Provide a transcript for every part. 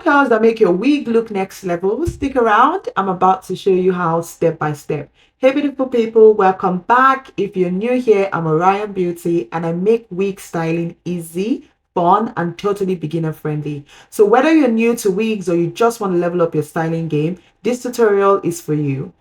curls that make your wig look next level. Stick around. I'm about to show you how step by step. Hey beautiful people, welcome back. If you're new here, I'm OrionBeaute and I make wig styling easy, fun, and totally beginner friendly. So whether you're new to wigs or you just want to level up your styling game, this tutorial is for you.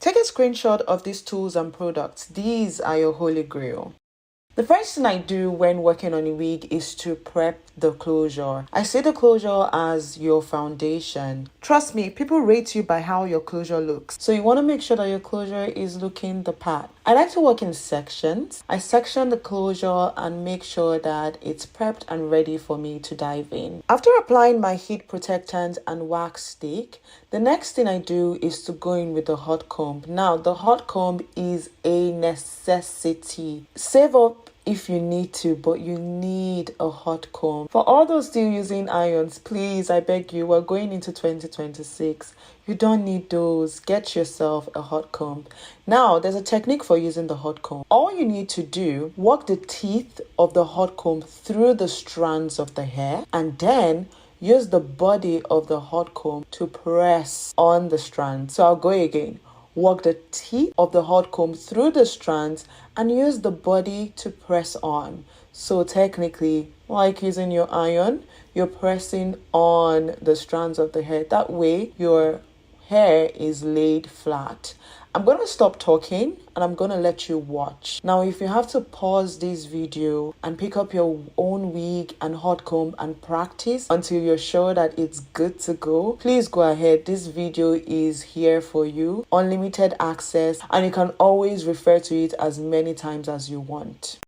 Take a screenshot of these tools and products. These are your holy grail. The first thing I do when working on a wig is to prep the closure. I see the closure as your foundation. Trust me, people rate you by how your closure looks. So you want to make sure that your closure is looking the part. I like to work in sections. I section the closure and make sure that it's prepped and ready for me to dive in. After applying my heat protectant and wax stick, the next thing I do is to go in with the hot comb. Now, the hot comb is a necessity. Save up if you need to, but you need a hot comb. For all those still using irons, please, I beg you, we're going into 2026. You don't need those. Get yourself a hot comb. Now, there's a technique for using the hot comb. All you need to do, walk the teeth of the hot comb through the strands of the hair, and then use the body of the hot comb to press on the strands. So I'll go again. Walk the teeth of the hot comb through the strands and use the body to press on. So technically, like using your iron, you're pressing on the strands of the hair. That way, your hair is laid flat. I'm going to stop talking and I'm going to let you watch. Now, if you have to pause this video and pick up your own wig and hot comb and practice until you're sure that it's good to go, please go ahead. This video is here for you. Unlimited access, and you can always refer to it as many times as you want.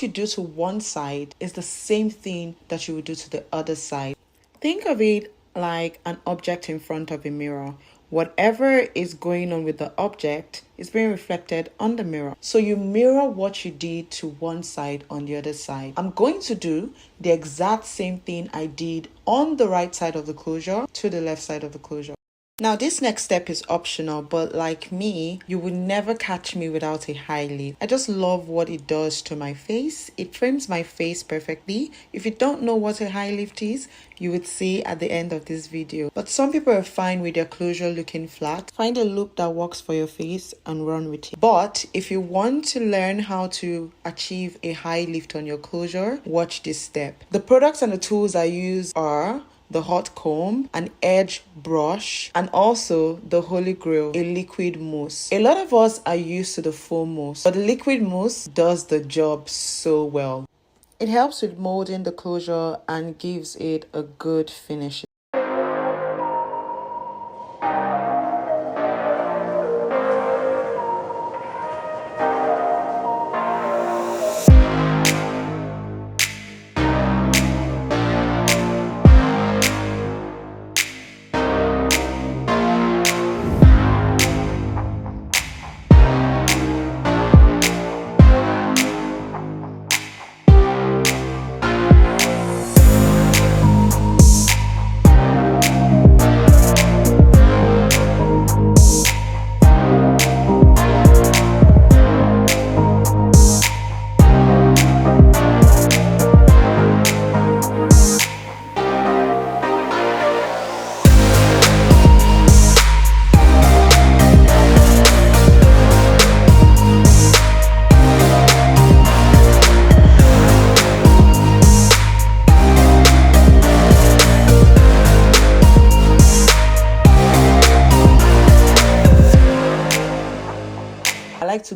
You do to one side is the same thing that you would do to the other side. Think of it like an object in front of a mirror. Whatever is going on with the object is being reflected on the mirror. So you mirror what you did to one side on the other side. I'm going to do the exact same thing I did on the right side of the closure to the left side of the closure. Now, this next step is optional, but like me, you will never catch me without a high lift. I just love what it does to my face. It frames my face perfectly. If you don't know what a high lift is, you would see at the end of this video. But some people are fine with their closure looking flat. Find a look that works for your face and run with it. But if you want to learn how to achieve a high lift on your closure, watch this step. The products and the tools I use are the hot comb, an edge brush, and also the holy grail, a liquid mousse. A lot of us are used to the foam mousse, but the liquid mousse does the job so well. It helps with molding the closure and gives it a good finish.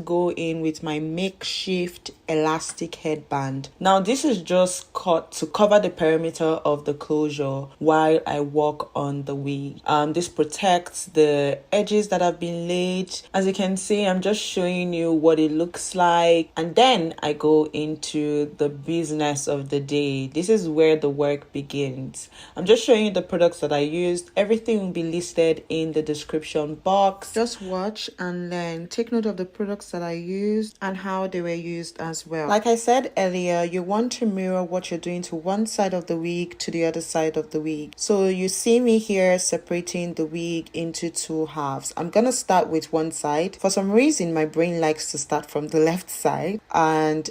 go in with my makeshift elastic headband. Now this is just cut to cover the perimeter of the closure while I work on the wig. This protects the edges that have been laid. As you can see, I'm just showing you what it looks like, and then I go into the business of the day. This is where the work begins. I'm just showing you the products that I used. Everything will be listed in the description box. Just watch and learn. Take note of the products that I used and how they were used as well. Like I said earlier, you want to mirror what you're doing to one side of the wig to the other side of the wig. So you see me here separating the wig into two halves. I'm gonna start with one side. For some reason, my brain likes to start from the left side and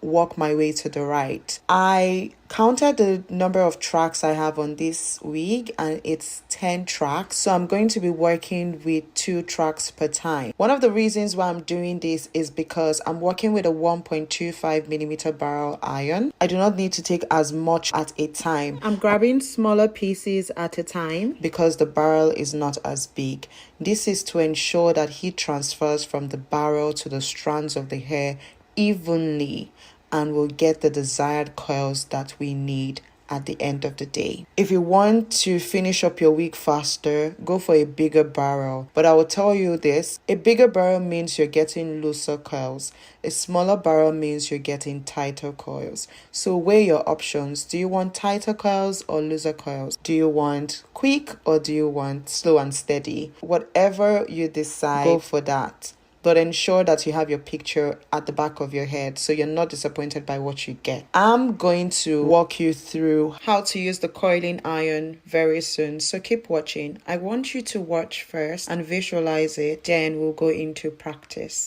work my way to the right. I counted the number of tracks I have on this wig, and it's 10 tracks. So I'm going to be working with 2 tracks per time. One of the reasons why I'm doing this is because I'm working with a 1.25mm barrel iron. I do not need to take as much at a time. I'm grabbing smaller pieces at a time because the barrel is not as big. This is to ensure that heat transfers from the barrel to the strands of the hair evenly, and we'll get the desired curls that we need at the end of the day. If you want to finish up your wig faster, go for a bigger barrel. But I will tell you this, a bigger barrel means you're getting looser curls. A smaller barrel means you're getting tighter curls. So weigh your options. Do you want tighter curls or looser curls? Do you want quick or do you want slow and steady? Whatever you decide, go for that. But ensure that you have your picture at the back of your head so you're not disappointed by what you get. I'm going to walk you through how to use the coiling iron very soon, so keep watching. I want you to watch first and visualize it, then we'll go into practice.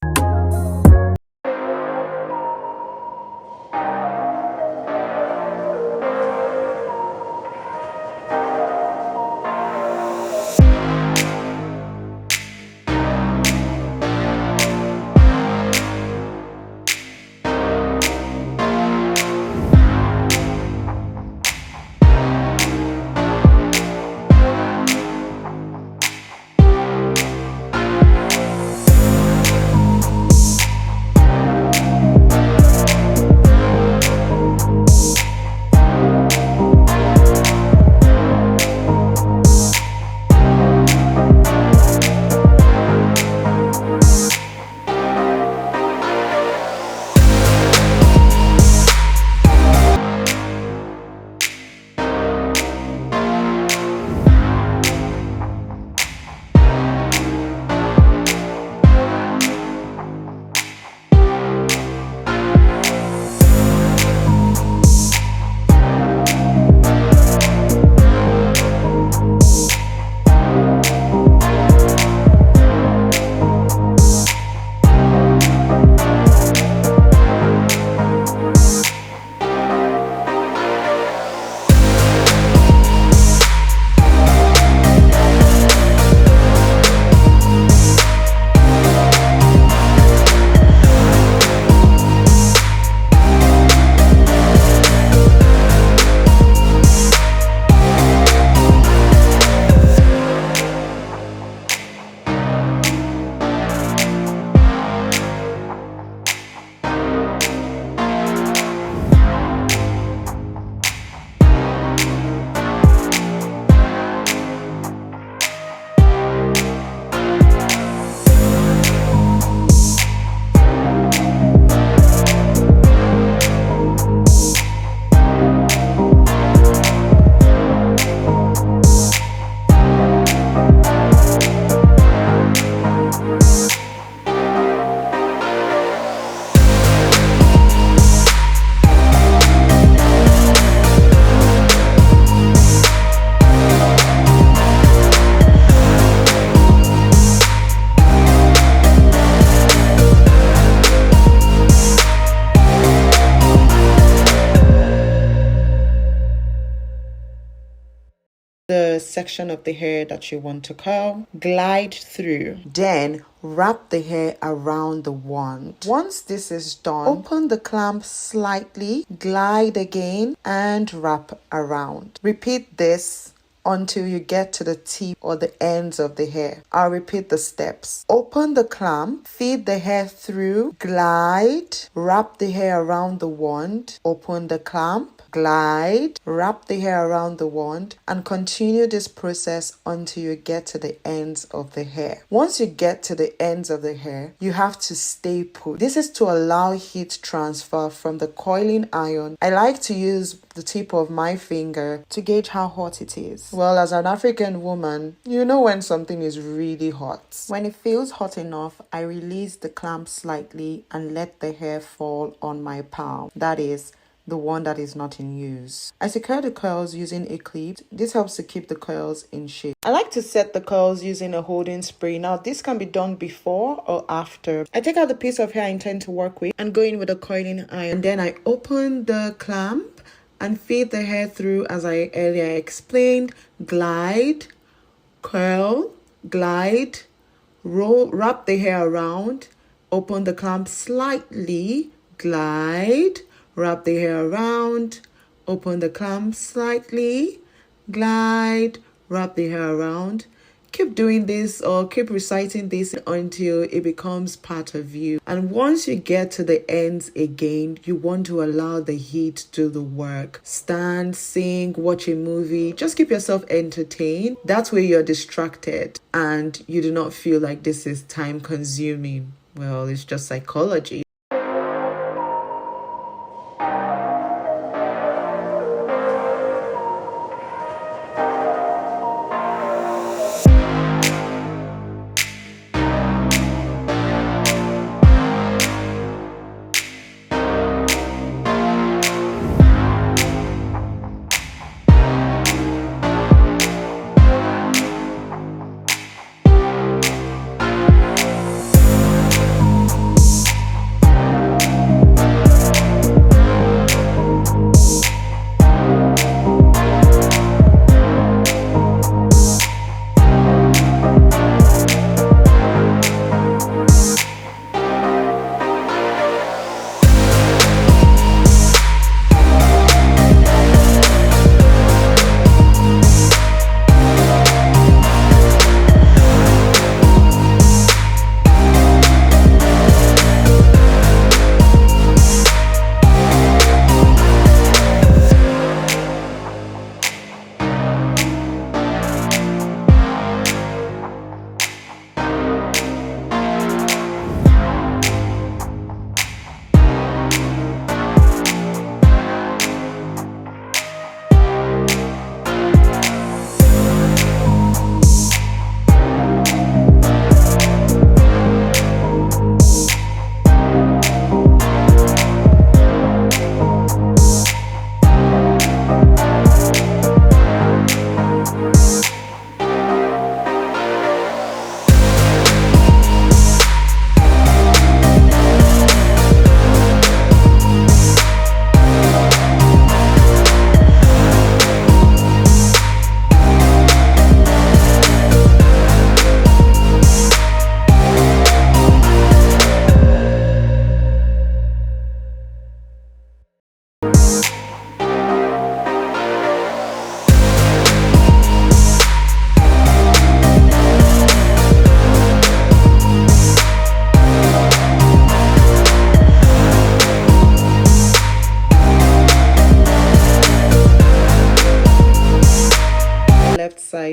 The section of the hair that you want to curl, glide through, then wrap the hair around the wand. Once this is done, open the clamp slightly, glide again, and wrap around. Repeat this until you get to the tip or the ends of the hair. I'll repeat the steps. Open the clamp, feed the hair through, glide, wrap the hair around the wand, open the clamp, glide, wrap the hair around the wand, and continue this process until you get to the ends of the hair. Once you get to the ends of the hair, you have to stay put. This is to allow heat transfer from the coiling iron. I like to use the tip of my finger to gauge how hot it is. Well, as an African woman, you know when something is really hot. When it feels hot enough, I release the clamp slightly and let the hair fall on my palm. That is, the one that is not in use. I secure the curls using a clip. This helps to keep the curls in shape. I like to set the curls using a holding spray. Now, this can be done before or after. I take out the piece of hair I intend to work with and go in with a coiling iron. And then I open the clamp and feed the hair through as I earlier explained. Glide, curl, glide, roll, wrap the hair around, open the clamp slightly, glide, wrap the hair around, open the clamp slightly, glide, wrap the hair around. Keep doing this or keep reciting this until it becomes part of you. And once you get to the ends again, you want to allow the heat to do the work. Stand, sing, watch a movie. Just keep yourself entertained. That's where you're distracted and you do not feel like this is time consuming. Well, it's just psychology.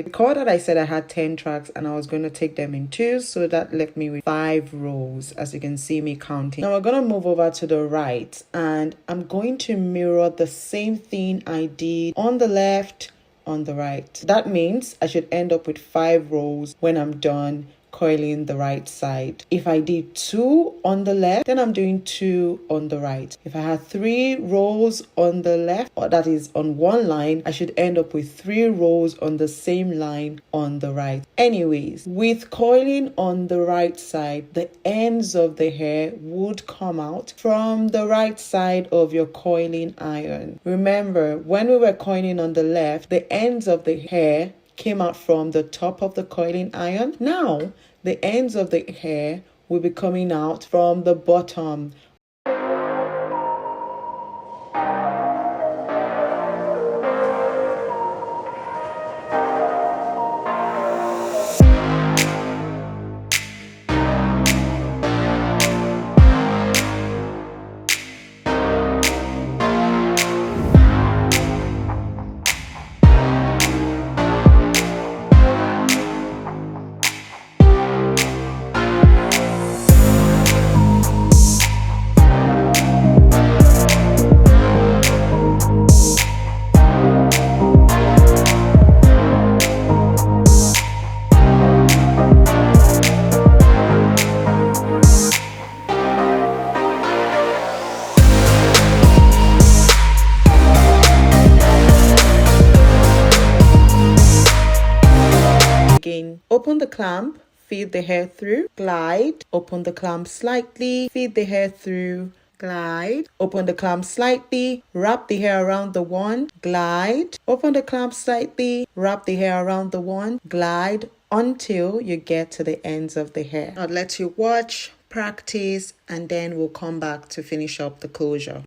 Recall that I said I had 10 tracks and I was going to take them in twos, so that left me with 5 rows, as you can see me counting. Now we're going to move over to the right and I'm going to mirror the same thing I did on the left on the right. That means I should end up with 5 rows when I'm done coiling the right side. If I did 2 on the left, then I'm doing 2 on the right. If I had 3 rows on the left, or that is on one line, I should end up with 3 rows on the same line on the right. Anyways, with coiling on the right side, the ends of the hair would come out from the right side of your coiling iron. Remember, when we were coiling on the left, the ends of the hair came out from the top of the coiling iron. Now, the ends of the hair will be coming out from the bottom. Open the clamp, feed the hair through, glide, open the clamp slightly, feed the hair through, glide, open the clamp slightly, wrap the hair around the wand, glide, open the clamp slightly, wrap the hair around the wand, glide until you get to the ends of the hair. I'll let you watch, practice, and then we'll come back to finish up the closure.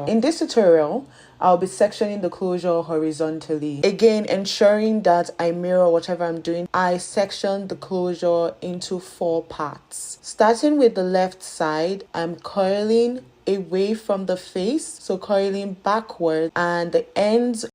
In this tutorial, I'll be sectioning the closure horizontally. Again, ensuring that I mirror whatever I'm doing. I section the closure into 4 parts. Starting with the left side, I'm curling away from the face, so curling backward, and the ends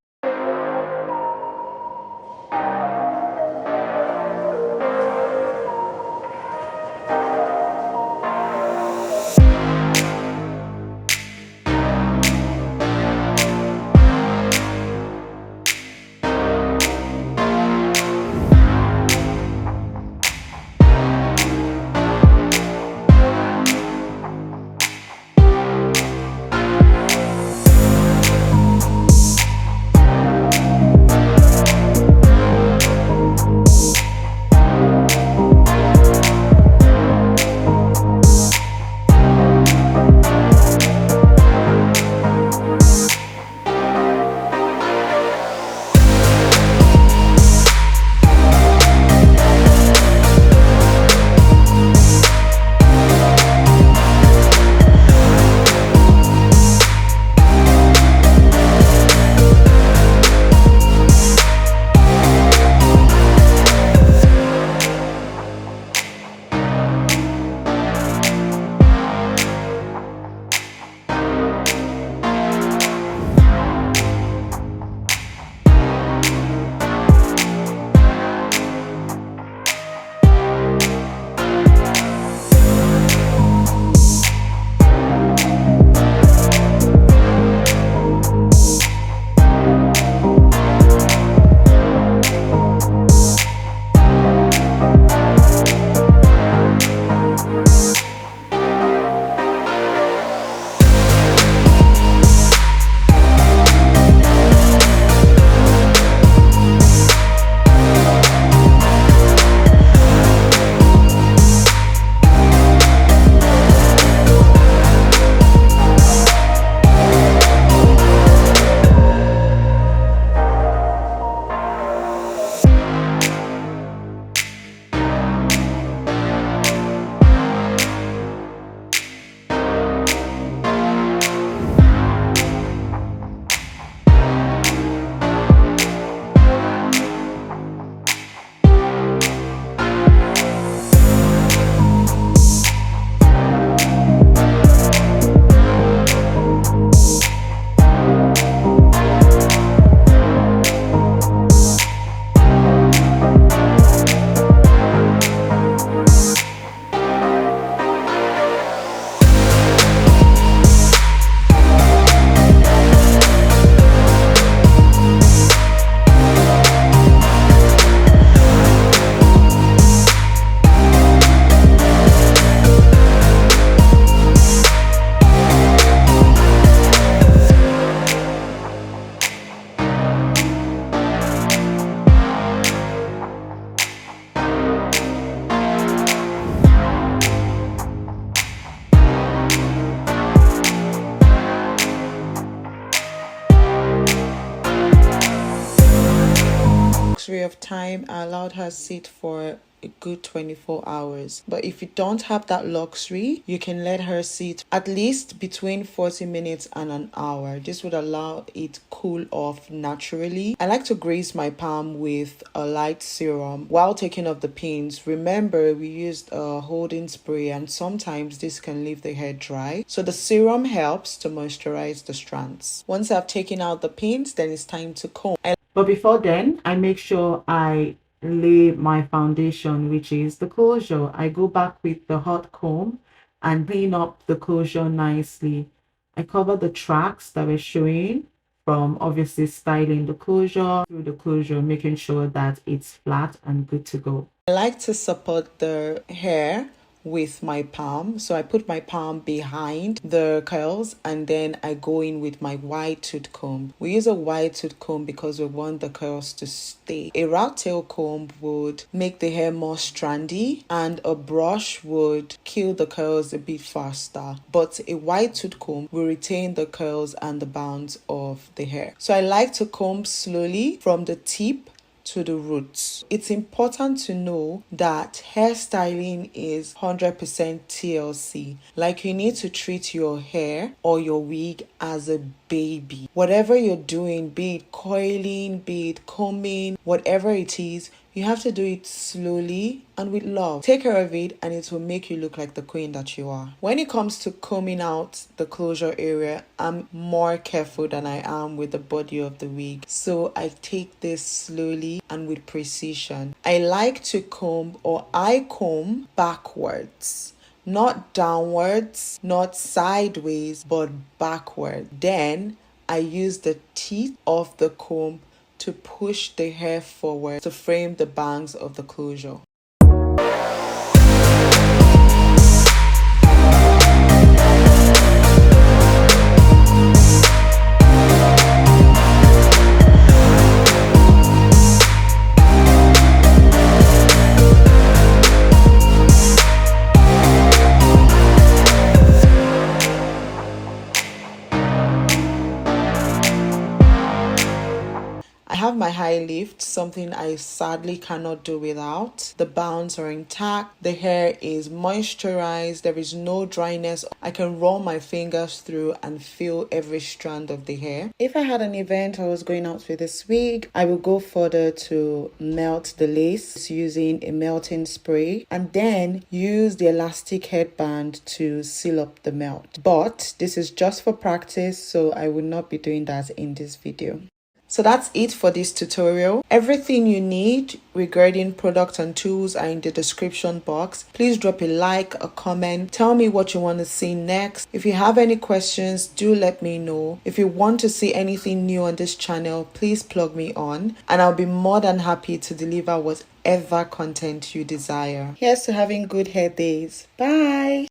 period of time, I allowed her sit for a good 24 hours. But if you don't have that luxury, you can let her sit at least between 40 minutes and an hour. This would allow it cool off naturally. I like to grease my palm with a light serum while taking off the pins. Remember, we used a holding spray and sometimes this can leave the hair dry. So the serum helps to moisturize the strands. Once I've taken out the pins, then it's time to comb. But before then, I make sure I lay my foundation, which is the closure. I go back with the hot comb and clean up the closure nicely. I cover the tracks that we're showing from obviously styling the closure through the closure, making sure that it's flat and good to go. I like to support the hair with my palm, so I put my palm behind the curls and then I go in with my wide tooth comb. We use a wide tooth comb because we want the curls to stay. A rat tail comb would make the hair more strandy and a brush would kill the curls a bit faster, but a wide tooth comb will retain the curls and the bounce of the hair. So I like to comb slowly from the tip to the roots. It's important to know that hairstyling is 100% TLC. Like, you need to treat your hair or your wig as a baby. Whatever you're doing, be it coiling, be it combing, whatever it is, you have to do it slowly and with love. Take care of it and it will make you look like the queen that you are. When it comes to combing out the closure area, I'm more careful than I am with the body of the wig. So I take this slowly and with precision. I like to I comb backwards. Not downwards, not sideways, but backward. Then I use the teeth of the comb to push the hair forward to frame the bangs of the closure. I have my high lift, something I sadly cannot do without. The bands are intact, the hair is moisturized, there is no dryness. I can run my fingers through and feel every strand of the hair. If I had an event I was going out with this wig, I will go further to melt the lace using a melting spray and then use the elastic headband to seal up the melt. But this is just for practice, so I will not be doing that in this video. So that's it for this tutorial. Everything you need regarding products and tools are in the description box. Please drop a like, a comment. Tell me what you want to see next. If you have any questions, do let me know. If you want to see anything new on this channel, please plug me on and I'll be more than happy to deliver whatever content you desire. Here's to having good hair days. Bye.